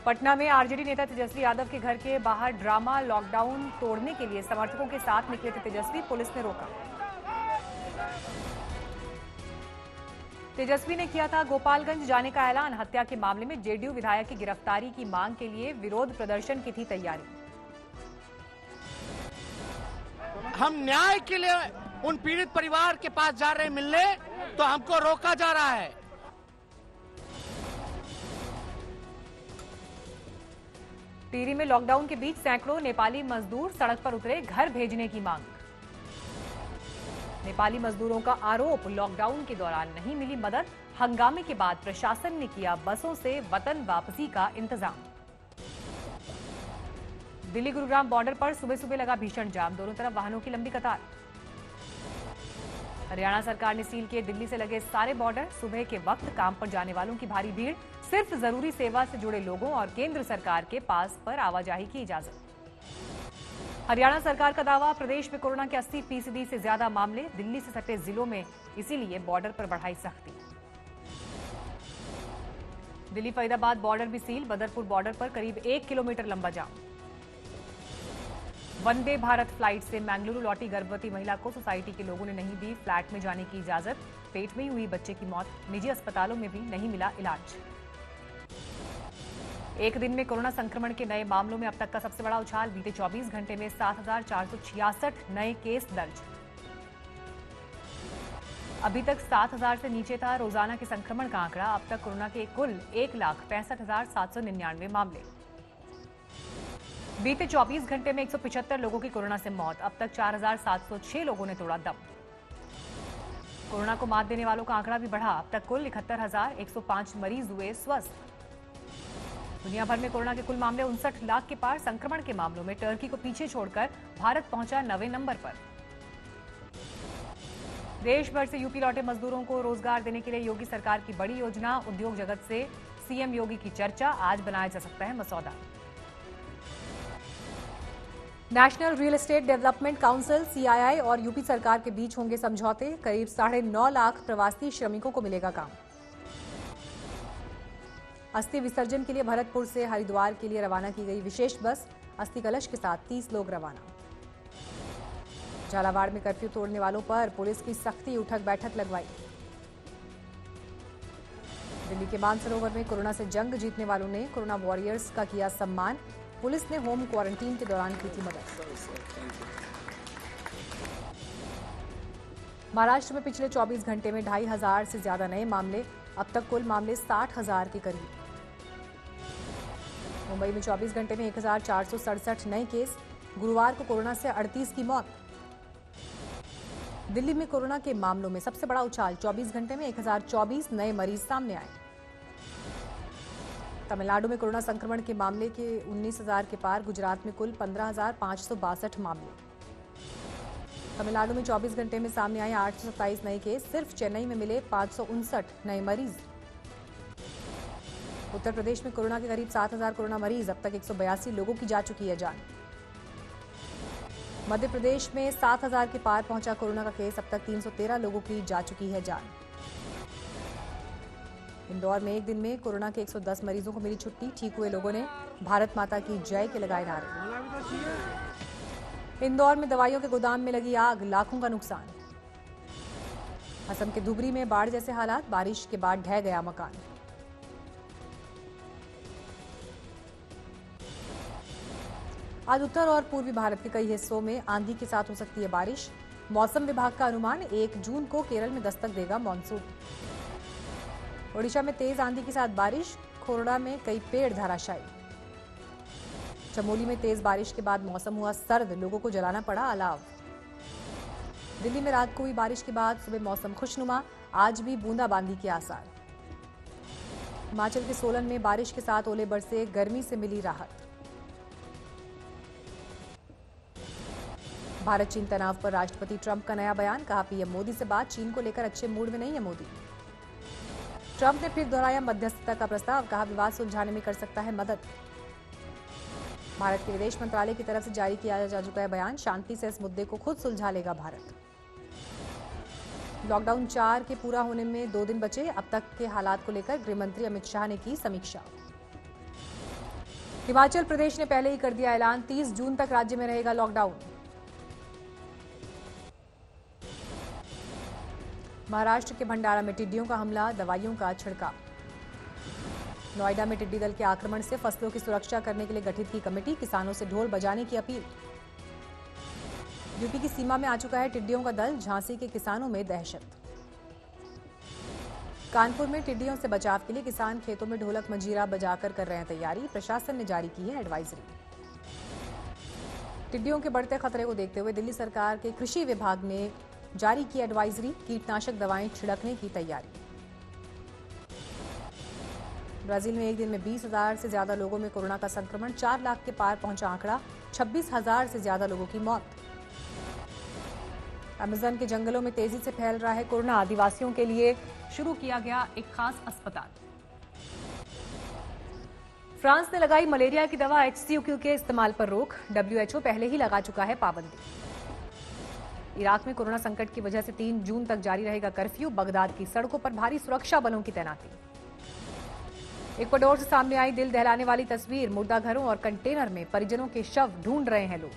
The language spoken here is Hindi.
पटना में आरजेडी नेता तेजस्वी यादव के घर के बाहर ड्रामा लॉकडाउन तोड़ने के लिए समर्थकों के साथ निकले थे तेजस्वी, पुलिस ने रोका। तेजस्वी ने किया था गोपालगंज जाने का ऐलान। हत्या के मामले में जेडीयू विधायक की गिरफ्तारी की मांग के लिए विरोध प्रदर्शन की थी तैयारी। हम न्याय के लिए उन पीड़ित परिवार के पास जा रहे मिलने, तो हमको रोका जा रहा है। टिहरी में लॉकडाउन के बीच सैकड़ों नेपाली मजदूर सड़क पर उतरे, घर भेजने की मांग। नेपाली मजदूरों का आरोप, लॉकडाउन के दौरान नहीं मिली मदद। हंगामे के बाद प्रशासन ने किया बसों से वतन वापसी का इंतजाम। दिल्ली गुरुग्राम बॉर्डर पर सुबह सुबह लगा भीषण जाम, दोनों तरफ वाहनों की लंबी कतार। हरियाणा सरकार ने सील किए दिल्ली से लगे सारे बॉर्डर। सुबह के वक्त काम पर जाने वालों की भारी भीड़, सिर्फ जरूरी सेवा से जुड़े लोगों और केंद्र सरकार के पास पर आवाजाही की इजाजत। हरियाणा सरकार का दावा, प्रदेश में कोरोना के 80% से ज्यादा मामले दिल्ली से सटे जिलों में, इसीलिए बॉर्डर पर बढ़ाई सख्ती। दिल्ली फरीदाबाद बॉर्डर भी सील, बदरपुर बॉर्डर पर करीब 1 किलोमीटर लंबा जाम। वंदे भारत फ्लाइट से बेंगलुरु लौटी गर्भवती महिला को सोसाइटी के लोगों ने नहीं दी फ्लैट में जाने की इजाजत। पेट में ही हुई बच्चे की मौत, निजी अस्पतालों में भी नहीं मिला इलाज। एक दिन में कोरोना संक्रमण के नए मामलों में अब तक का सबसे बड़ा उछाल, बीते 24 घंटे में 7,466 नए केस दर्ज। अभी तक 7,000 से नीचे था रोजाना के संक्रमण का आंकड़ा। अब तक कोरोना के कुल 1,65,799 मामले। बीते 24 घंटे में 175 लोगों की कोरोना से मौत। अब तक 4,706 लोगों ने तोड़ा दम। कोरोना को मात देने वालों का आंकड़ा भी बढ़ा। अब तक कुल 71,105 मरीज हुए स्वस्थ। दुनिया भर में कोरोना के कुल मामले 59 लाख के पार। संक्रमण के मामलों में टर्की को पीछे छोड़कर भारत पहुंचा 9वें नंबर पर। देश भर से यूपी लौटे मजदूरों को रोजगार देने के लिए योगी सरकार की बड़ी योजना। उद्योग जगत से सीएम योगी की चर्चा, आज बनाया जा सकता है मसौदा। National real estate development council CII और यूपी सरकार के बीच होंगे समझौते। करीब 9.5 लाख प्रवासी श्रमिकों को मिलेगा काम। अस्थि विसर्जन के लिए भरतपुर से हरिद्वार के लिए रवाना की गई विशेष बस। अस्थि कलश के साथ 30 लोग रवाना। झालावाड़ में कर्फ्यू तोड़ने वालों पर पुलिस की सख्ती, उठक बैठक लगवाई। दिल्ली के मानसरोवर में कोरोना से जंग जीतने वालों ने कोरोना वॉरियर्स का किया सम्मान। पुलिस ने होम क्वारंटीन के दौरान की थी मदद। महाराष्ट्र में पिछले 24 घंटे में 2,500 से ज्यादा नए मामले। अब तक कुल मामले 60,000 के करीब। मुंबई में 24 घंटे में 1,467 नए केस। गुरुवार को कोरोना से 38 की मौत। दिल्ली में कोरोना के मामलों में सबसे बड़ा उछाल, 24 घंटे में 1,024 नए मरीज सामने आए। तमिलनाडु में कोरोना संक्रमण के मामले के 19,000 के पार। गुजरात में कुल 15,562 मामले। तमिलनाडु में 24 घंटे में सामने आए 827 नए केस। सिर्फ चेन्नई में मिले 559 नए मरीज। उत्तर प्रदेश में कोरोना के करीब 7,000 कोरोना मरीज। अब तक 182 लोगों की जा चुकी है जान। मध्य प्रदेश में 7,000 के पार पहुंचा कोरोना का केस। अब तक 313 लोगों की जा चुकी है जान। इंदौर में एक दिन में कोरोना के 110 मरीजों को मिली छुट्टी। ठीक हुए लोगों ने भारत माता की जय के लगाए नारे। इंदौर में दवाइयों के गोदाम में लगी आग, लाखों का नुकसान। असम के धुबरी में बाढ़ जैसे हालात, बारिश के बाद ढह गया मकान। आज उत्तर और पूर्वी भारत के कई हिस्सों में आंधी के साथ हो सकती है बारिश। मौसम विभाग का अनुमान, 1 जून को केरल में दस्तक देगा मॉनसून। ओडिशा में तेज आंधी के साथ बारिश। खोरड़ा में कई पेड़ धराशायी। चमोली में तेज बारिश के बाद मौसम हुआ सर्द, लोगों को जलाना पड़ा अलाव। दिल्ली में रात को हुई बारिश के बाद सुबह मौसम खुशनुमा। आज भी बूंदाबांदी के आसार। हिमाचल के सोलन में बारिश के साथ ओले बरसे, गर्मी से मिली राहत। भारत चीन तनाव पर राष्ट्रपति ट्रंप का नया बयान। कहा, पीएम मोदी से बात, चीन को लेकर अच्छे मूड में नहीं है मोदी। ट्रंप ने फिर दोहराया मध्यस्थता का प्रस्ताव। कहा, विवाद सुलझाने में कर सकता है मदद। भारत के विदेश मंत्रालय की तरफ से जारी किया जा चुका है बयान। शांति से इस मुद्दे को खुद सुलझा लेगा भारत। लॉकडाउन 4 के पूरा होने में 2 दिन बचे। अब तक के हालात को लेकर गृह मंत्री अमित शाह ने की समीक्षा। हिमाचल प्रदेश ने पहले ही कर दिया ऐलान, 30 जून तक राज्य में रहेगा लॉकडाउन। महाराष्ट्र के भंडारा में टिड्डियों का हमला, दवाइयों का छिड़काव। नोएडा में टिड्डी दल के आक्रमण से फसलों की सुरक्षा करने के लिए गठित की कमेटी, किसानों से ढोल बजाने की अपील। यूपी की सीमा में आ चुका है टिड्डियों का दल, झांसी के किसानों में दहशत। कानपुर में टिड्डियों से बचाव के लिए किसान खेतों में ढोलक मंजीरा बजाकर कर रहे हैं तैयारी, प्रशासन ने जारी की है एडवाइजरी। टिड्डियों के बढ़ते खतरे को देखते हुए दिल्ली सरकार के कृषि विभाग ने जारी की एडवाइजरी, कीटनाशक दवाएं छिड़कने की तैयारी। ब्राजील में एक दिन में 20,000 से ज्यादा लोगों में कोरोना का संक्रमण, 4 लाख के पार पहुंचा आंकड़ा, 26,000 से ज्यादा लोगों की मौत। अमेज़न के जंगलों में तेजी से फैल रहा है कोरोना, आदिवासियों के लिए शुरू किया गया एक खास अस्पताल। फ्रांस ने लगाई मलेरिया की दवा HCQ के इस्तेमाल पर रोक, WHO पहले ही लगा चुका है पाबंदी। इराक में कोरोना संकट की वजह से 3 जून तक जारी रहेगा कर्फ्यू, बगदाद की सड़कों पर भारी सुरक्षा बलों की तैनाती। इक्वाडोर से सामने आई दिल दहलाने वाली तस्वीर, मुर्दाघरों और कंटेनर में परिजनों के शव ढूंढ रहे हैं लोग।